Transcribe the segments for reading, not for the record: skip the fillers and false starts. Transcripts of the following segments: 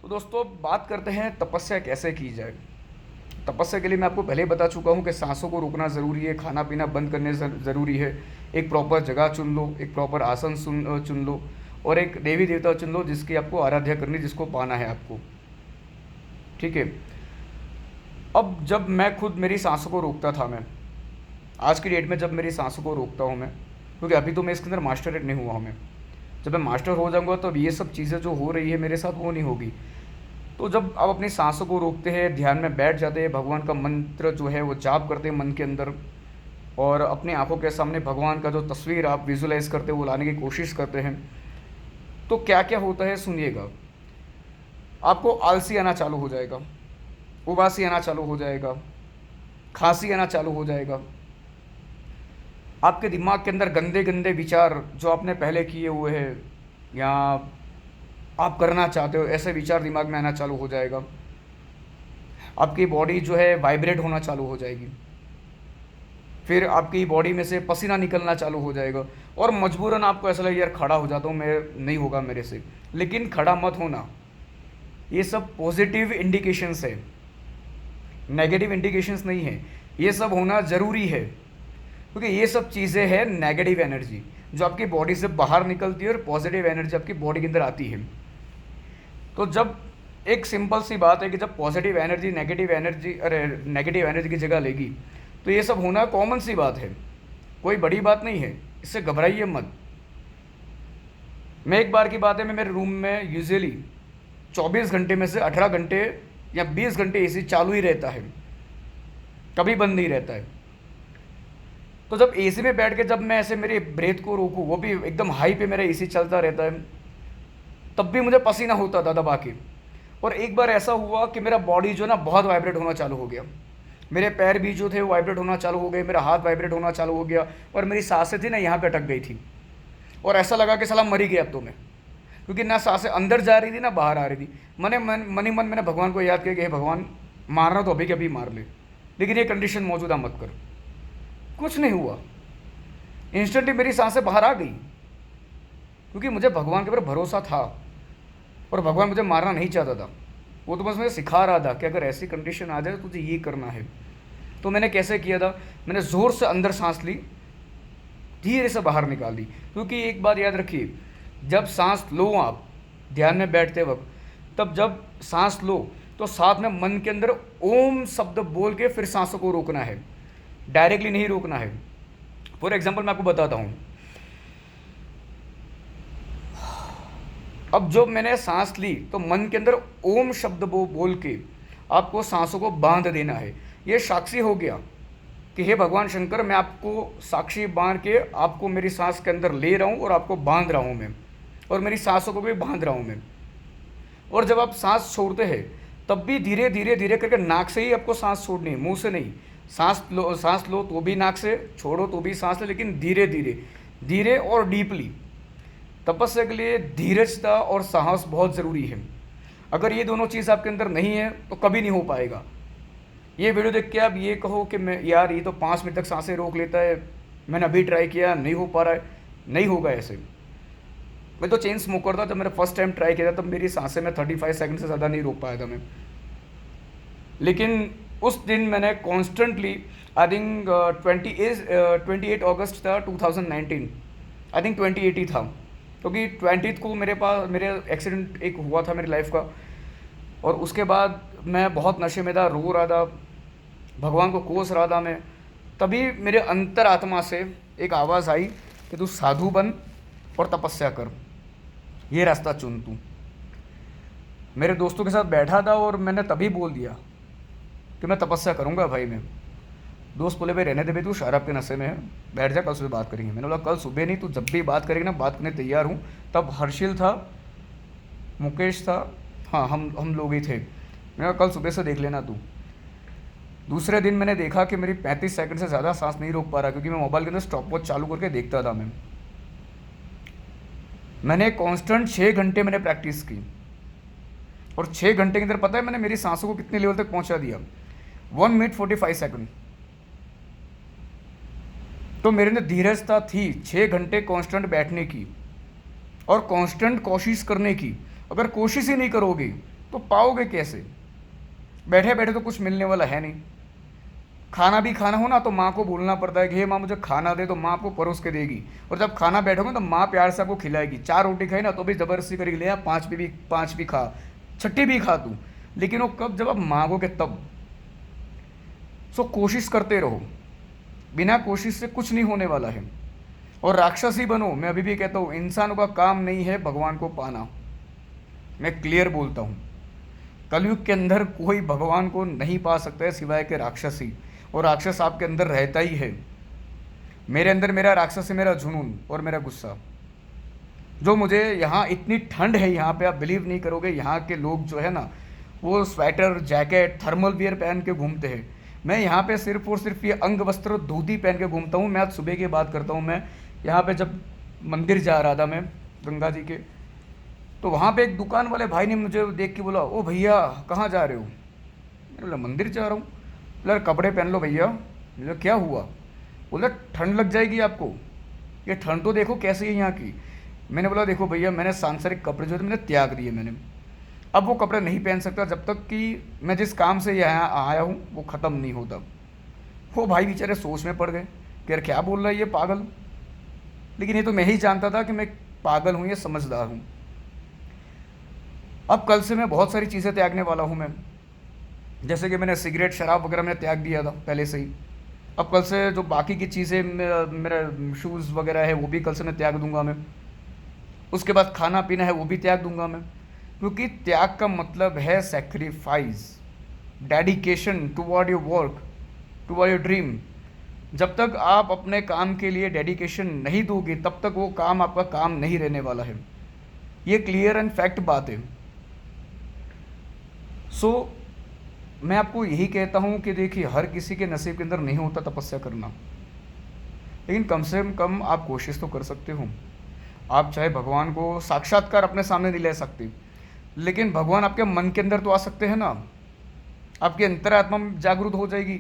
तो दोस्तों बात करते हैं तपस्या कैसे की जाए। तपस्या के लिए मैं आपको पहले ही बता चुका हूँ कि सांसों को रोकना ज़रूरी है, खाना पीना बंद करने ज़रूरी है, एक प्रॉपर जगह चुन लो, एक प्रॉपर आसन चुन लो और एक देवी देवता चुन लो जिसकी आपको आराध्या करनी, जिसको पाना है आपको। ठीक है। अब जब मैं खुद मेरी सांसों को रोकता था, मैं आज की डेट में जब मेरी सांसों को रोकता हूँ मैं, क्योंकि अभी तो मैं इसके अंदर मास्टर नहीं हुआ हूँ मैं। जब मैं मास्टर हो जाऊँगा तो अब ये सब चीज़ें जो हो रही है मेरे साथ वो नहीं होगी। तो जब आप अपनी सांसों को रोकते हैं, ध्यान में बैठ जाते हैं, भगवान का मंत्र जो है वो जाप करते हैं मन के अंदर, और अपनी आंखों के सामने भगवान का जो तस्वीर आप विजुलाइज करते हैं वो लाने की कोशिश करते हैं, तो क्या क्या होता है सुनिएगा। आपको आलसी आना चालू हो जाएगा, उबासी आना चालू हो जाएगा, खांसी आना चालू हो जाएगा, आपके दिमाग के अंदर गंदे गंदे विचार जो आपने पहले किए हुए हैं या आप करना चाहते हो ऐसे विचार दिमाग में आना चालू हो जाएगा, आपकी बॉडी जो है वाइब्रेट होना चालू हो जाएगी, फिर आपकी बॉडी में से पसीना निकलना चालू हो जाएगा और मजबूरन आपको ऐसा लगेगा यार खड़ा हो जाता हूँ मैं, नहीं होगा मेरे से। लेकिन खड़ा मत होना, ये सब पॉजिटिव इंडिकेशंस है, नेगेटिव इंडिकेशंस नहीं है। ये सब होना ज़रूरी है क्योंकि ये सब चीज़ें हैं नेगेटिव एनर्जी जो आपकी बॉडी से बाहर निकलती है और पॉजिटिव एनर्जी आपकी बॉडी के अंदर आती है। तो जब एक सिंपल सी बात है कि जब पॉजिटिव एनर्जी नेगेटिव एनर्जी की जगह लेगी तो ये सब होना कॉमन सी बात है, कोई बड़ी बात नहीं है, इससे घबराइए मत। मैं एक बार की बात है, मैं मेरे रूम में यूजुअली 24 घंटे में से 18 घंटे या 20 घंटे एसी चालू ही रहता है, कभी बंद नहीं रहता है। तो जब एसी में बैठ के जब मैं ऐसे मेरे ब्रेथ को रोकूँ, वो भी एकदम हाई पे मेरा एसी चलता रहता है, तब भी मुझे पसीना होता था दबा के। और एक बार ऐसा हुआ कि मेरा बॉडी जो ना बहुत वाइब्रेट होना चालू हो गया, मेरे पैर भी जो थे वो वाइब्रेट होना चालू हो गए, मेरा हाथ वाइब्रेट होना चालू हो गया और मेरी सांसें थी ना यहाँ पे अटक गई थी और ऐसा लगा कि साला मर ही गया अब तो मैं, क्योंकि ना सांसें अंदर जा रही थी ना बाहर आ रही थी। मन ही मन मैंने भगवान को याद किया कि हे भगवान, मारना तो अभी के अभी मार ले, लेकिन ये कंडीशन मौजूदा मत कर। कुछ नहीं हुआ, इंस्टेंटली मेरी सांसें बाहर आ गई, क्योंकि मुझे भगवान के ऊपर भरोसा था और भगवान मुझे मारना नहीं चाहता था। वो तो बस मुझे सिखा रहा था कि अगर ऐसी कंडीशन आ जाए तो तुझे ये करना है। तो मैंने कैसे किया था, मैंने ज़ोर से अंदर सांस ली, धीरे से बाहर निकाल दी। क्योंकि एक बात याद रखिए, जब सांस लो आप ध्यान में बैठते वक्त, तब जब सांस लो तो साथ में मन के अंदर ओम शब्द बोल के फिर सांसों को रोकना है, डायरेक्टली नहीं रोकना है। फॉर एग्जाम्पल मैं आपको बताता हूँ। अब जब मैंने सांस ली तो मन के अंदर ओम शब्द बोल के आपको सांसों को बांध देना है। ये साक्षी हो गया कि हे भगवान शंकर, मैं आपको साक्षी बांध के आपको मेरी सांस के अंदर ले रहा हूँ और आपको बांध रहा हूँ मैं, और मेरी सांसों को भी बांध रहा हूँ मैं। और जब आप सांस छोड़ते हैं तब भी धीरे धीरे धीरे करके नाक से ही आपको सांस छोड़नी है, मुंह से नहीं। सांस लो तो भी नाक से, छोड़ो तो भी सांस ले, लेकिन धीरे धीरे धीरे और डीपली। तपस्या के लिए धीरजता और साहस बहुत ज़रूरी है। अगर ये दोनों चीज़ आपके अंदर नहीं है तो कभी नहीं हो पाएगा। ये वीडियो देख के आप ये कहो कि मैं यार ये तो 5 मिनट तक सांसें रोक लेता है, मैंने अभी ट्राई किया नहीं हो पा रहा है, नहीं होगा ऐसे। मैं तो चेन स्मोकर था, जब मैंने फर्स्ट टाइम ट्राई किया था तब मेरी सांसें मैं 35 सेकंड से ज़्यादा नहीं रोक पाया था मैं। लेकिन उस दिन मैंने कॉन्स्टेंटली, आई थिंक 28 अगस्त था 2019, आई थिंक 2080 था, क्योंकि 20 को मेरे एक्सीडेंट एक हुआ था मेरी लाइफ का। और उसके बाद मैं बहुत नशे में था, रो रहा था, भगवान को कोस रहा था मैं। तभी मेरे अंतरात्मा से एक आवाज़ आई कि तू साधु बन और तपस्या कर, ये रास्ता चुन तू। मेरे दोस्तों के साथ बैठा था और मैंने तभी बोल दिया कि मैं तपस्या करूँगा भाई। मैं दोस्त बोले भाई रहने दे भाई, तू शराब के नशे में है, बैठ जा, कल सुबह बात करेंगे। मैंने बोला कल सुबह नहीं, तू जब भी बात करेगी ना, बात करने तैयार हूँ। तब हर्षिल था, मुकेश था, हाँ हम लोग ही थे। मैंने कहा कल सुबह से देख लेना तू। दूसरे दिन मैंने देखा कि मेरी 35 सेकंड से ज़्यादा सांस नहीं रोक पा रहा, क्योंकि मैं मोबाइल के अंदर स्टॉप वॉच चालू करके देखता था। मैंने कांस्टेंट 6 घंटे मैंने प्रैक्टिस की और 6 घंटे के अंदर पता है मैंने मेरी सांसों को कितने लेवल तक पहुंचा दिया, 1 मिनट 45 सेकंड। तो मेरे अंदर धीरजता थी 6 घंटे कांस्टेंट बैठने की और कांस्टेंट कोशिश करने की। अगर कोशिश ही नहीं करोगे तो पाओगे कैसे? बैठे बैठे तो कुछ मिलने वाला है नहीं। खाना भी खाना हो ना तो माँ को बोलना पड़ता है कि हे माँ मुझे खाना दे, तो माँ आपको परोस के देगी। और जब खाना बैठोगे तो माँ प्यार से आपको खिलाएगी। 4 रोटी खाई ना तो भी ज़बरदस्ती करेगी, ले आ 5 भी खा, छठी भी खा तू। लेकिन वो कब, जब आप मांगोगे तब। सो कोशिश करते रहो, बिना कोशिश से कुछ नहीं होने वाला है। और राक्षस ही बनो, मैं अभी भी कहता हूँ, इंसानों का काम नहीं है भगवान को पाना। मैं क्लियर बोलता हूँ, कलयुग के अंदर कोई भगवान को नहीं पा सकता है सिवाय के राक्षस ही। और राक्षस आपके अंदर रहता ही है। मेरे अंदर मेरा राक्षस है, मेरा जुनून और मेरा गुस्सा। जो मुझे, यहाँ इतनी ठंड है यहाँ पे, आप बिलीव नहीं करोगे, यहाँ के लोग जो है ना वो स्वेटर जैकेट थर्मल वियर पहन के घूमते हैं। मैं यहाँ पे सिर्फ और सिर्फ ये अंग वस्त्र धोती पहन के घूमता हूँ। मैं आज सुबह की बात करता हूँ, मैं यहाँ पे जब मंदिर जा रहा था मैं गंगा जी के, तो वहाँ पे एक दुकान वाले भाई ने मुझे देख के बोला, ओ भैया कहाँ जा रहे हो? मैंने बोला मंदिर जा रहा हूँ। बोला कपड़े पहन लो भैया। बोला क्या हुआ? बोला ठंड लग जाएगी आपको, ये ठंड तो देखो कैसी है यहाँ की। मैंने बोला देखो भैया, मैंने सांसारिक कपड़े जो थे मैंने त्याग दिए। मैंने अब वो कपड़े नहीं पहन सकता जब तक कि मैं जिस काम से यहाँ आया हूँ वो ख़त्म नहीं होता। वो भाई बेचारे सोच में पड़ गए कि यार क्या बोल रहा है ये पागल। लेकिन ये तो मैं ही जानता था कि मैं पागल हूँ, ये समझदार हूँ। अब कल से मैं बहुत सारी चीज़ें त्यागने वाला हूँ मैं, जैसे कि मैंने सिगरेट शराब वगैरह मैंने त्याग दिया था पहले से ही। अब कल से जो बाकी की चीज़ें, मेरा शूज़ वगैरह है वो भी कल से मैं त्याग दूंगा मैं। उसके बाद खाना पीना है वो भी त्याग दूंगा मैं, क्योंकि त्याग का मतलब है sacrifice, dedication toward your work, toward your dream. जब तक आप अपने काम के लिए डेडिकेशन नहीं दोगे तब तक वो काम आपका काम नहीं रहने वाला है। ये क्लियर एंड फैक्ट बात है। सो मैं आपको यही कहता हूँ कि देखिए, हर किसी के नसीब के अंदर नहीं होता तपस्या करना, लेकिन कम से कम आप कोशिश तो कर सकते हो। आप चाहे भगवान को साक्षात्कार अपने सामने नहीं ले सकते, लेकिन भगवान आपके मन के अंदर तो आ सकते हैं ना। आपकी अंतरात्मा जागरूक हो जाएगी,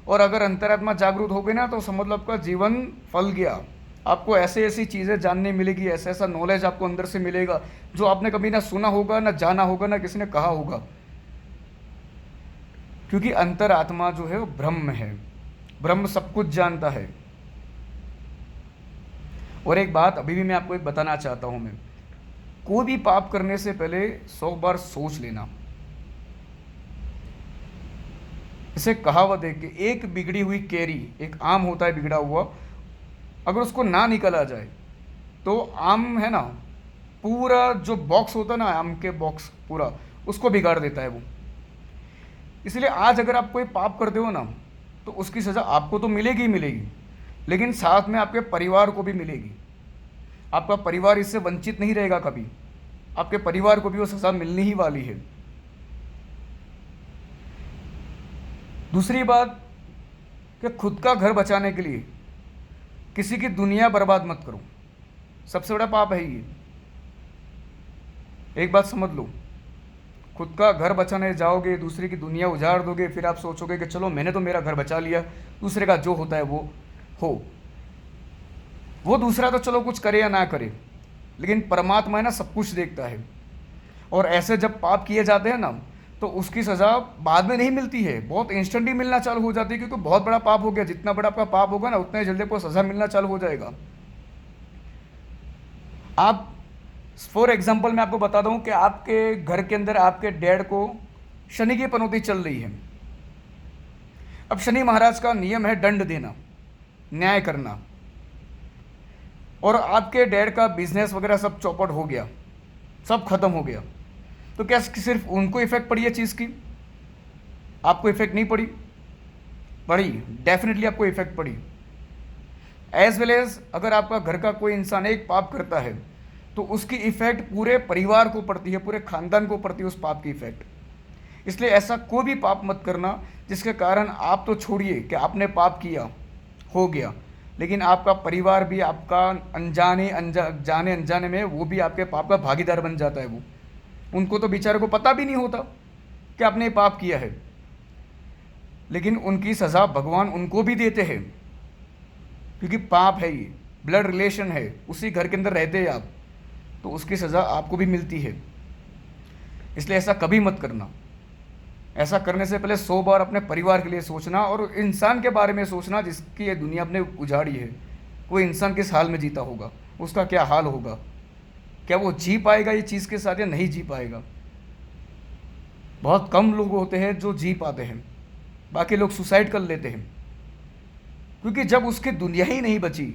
और अगर अंतरात्मा जागरूक हो गई ना तो समझ लो आपका जीवन फल गया। आपको ऐसे ऐसी चीज़ें जानने मिलेगी, ऐसा ऐसा नॉलेज आपको अंदर से मिलेगा जो आपने कभी ना सुना होगा, ना जाना होगा, ना किसी ने कहा होगा। क्योंकि अंतरात्मा जो है वो ब्रह्म है, ब्रह्म सब कुछ जानता है। और एक बात अभी भी मैं आपको एक बताना चाहता हूं, मैं कोई भी पाप करने से पहले 100 बार सोच लेना। इसे कहावत है कि एक बिगड़ी हुई केरी, एक आम होता है बिगड़ा हुआ, अगर उसको ना निकला जाए तो आम है ना, पूरा जो बॉक्स होता है ना आम के बॉक्स पूरा उसको बिगाड़ देता है वो। इसलिए आज अगर आप कोई पाप करते हो ना तो उसकी सज़ा आपको तो मिलेगी ही मिलेगी, लेकिन साथ में आपके परिवार को भी मिलेगी। आपका परिवार इससे वंचित नहीं रहेगा कभी, आपके परिवार को भी वो सज़ा मिलनी ही वाली है। दूसरी बात कि खुद का घर बचाने के लिए किसी की दुनिया बर्बाद मत करो, सबसे बड़ा पाप है ये। एक बात समझ लो, खुद का घर बचाने जाओगे, दूसरे की दुनिया उजाड़ दोगे, फिर आप सोचोगे कि चलो मैंने तो मेरा घर बचा लिया, दूसरे का जो होता है वो हो। वो दूसरा तो चलो कुछ करे या ना करे, लेकिन परमात्मा है ना सब कुछ देखता है। और ऐसे जब पाप किए जाते हैं ना तो उसकी सज़ा बाद में नहीं मिलती है, बहुत इंस्टेंटली मिलना चालू हो जाती है, क्योंकि बहुत बड़ा पाप हो गया। जितना बड़ा आपका पाप होगा ना उतना ही जल्दी आपको सज़ा मिलना चालू हो जाएगा। आप फॉर एग्जाम्पल मैं आपको बताता हूँ कि आपके घर के अंदर आपके डैड को शनि की पनौती चल रही है। अब शनि महाराज का नियम है दंड देना, न्याय करना, और आपके डैड का बिजनेस वगैरह सब चौपट हो गया, सब खत्म हो गया, तो क्या सिर्फ उनको इफेक्ट पड़ी है चीज़ की? आपको इफेक्ट नहीं पड़ी? पड़ी, डेफिनेटली आपको इफेक्ट पड़ी। एज वेल एज अगर आपका घर का कोई इंसान एक पाप करता है तो उसकी इफेक्ट पूरे परिवार को पड़ती है, पूरे खानदान को पड़ती है उस पाप की इफेक्ट। इसलिए ऐसा कोई भी पाप मत करना जिसके कारण आप तो छोड़िए कि आपने पाप किया हो गया, लेकिन आपका परिवार भी आपका जाने अनजाने में वो भी आपके पाप का भागीदार बन जाता है। वो उनको तो बेचारे को पता भी नहीं होता कि आपने पाप किया है, लेकिन उनकी सज़ा भगवान उनको भी देते हैं, क्योंकि पाप है ये, ब्लड रिलेशन है, उसी घर के अंदर रहते हैं आप, तो उसकी सज़ा आपको भी मिलती है। इसलिए ऐसा कभी मत करना। ऐसा करने से पहले 100 बार अपने परिवार के लिए सोचना और इंसान के बारे में सोचना जिसकी ये दुनिया अपने उजाड़ी है। कोई इंसान किस हाल में जीता होगा, उसका क्या हाल होगा, क्या वो जी पाएगा ये चीज़ के साथ या नहीं जी पाएगा। बहुत कम लोग होते हैं जो जी पाते हैं, बाकी लोग सुसाइड कर लेते हैं, क्योंकि जब उसकी दुनिया ही नहीं बची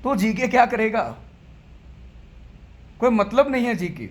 तो जी के क्या करेगा। कोई मतलब नहीं है जी के।